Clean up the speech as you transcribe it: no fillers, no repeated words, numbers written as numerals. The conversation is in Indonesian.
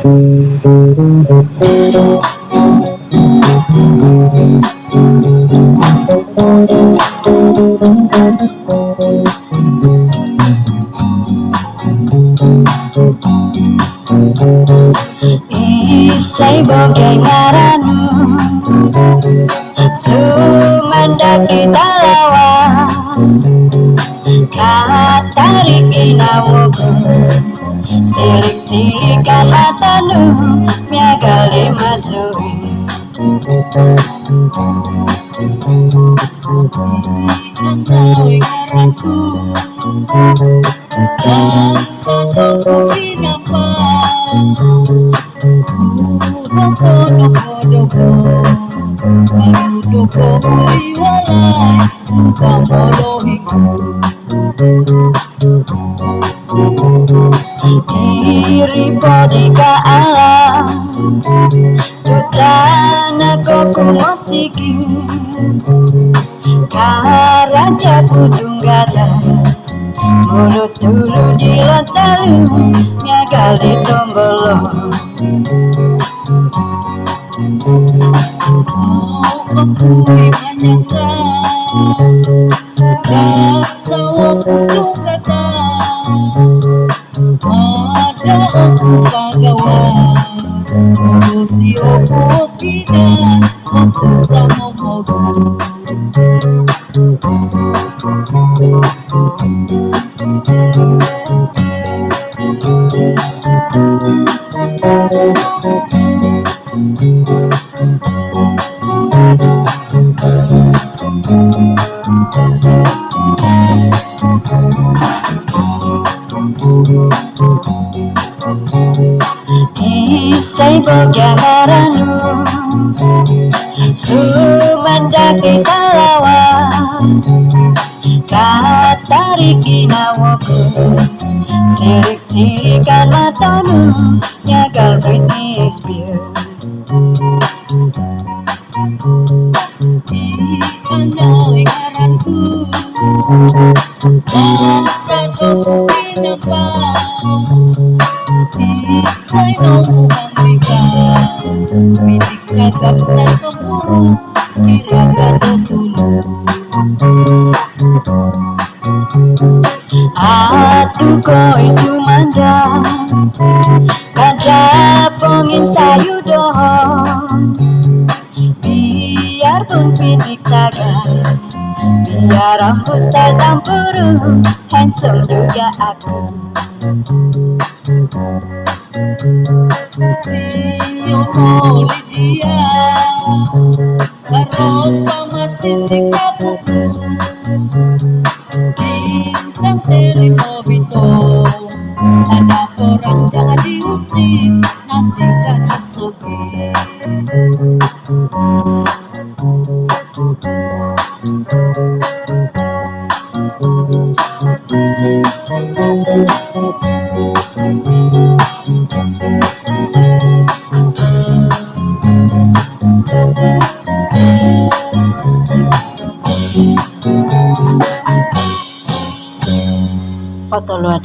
Isai bogey ngaranu Sumandaki talawa Katarik inawoku Silik-silikan matanu Miagale mazui Andai ngaranku Tantanku pinapa Bantono kodogo Karudogo muli walai Lupa molohiku Diri bodika alam Tutana koko mosiki Karaja kutunggata Mulut dulu di lontaru Nyagali tombolo Akui menyesal Kasawa putung kata Ada aku pagawa Ngurusi aku bidan Masusah momogu Isai bogey ngaranu Sumandaki talawa Katarik inawoku Silik-silikan matanu Nyagal Britney Spears Andai ngaranku Tantanku pinapa Isai nomu mangrika Midik kagap stan tempuru Kiraga do tulu Aduh koi sumanda Kada pongin sayudo Biarpun pindik naga Biar rambut style tampuru Handsome juga aku Siono Lydia Baropa masih sikapuku Bintang telimobito Ada orang jangan diusik Nanti kan asoge Foto luar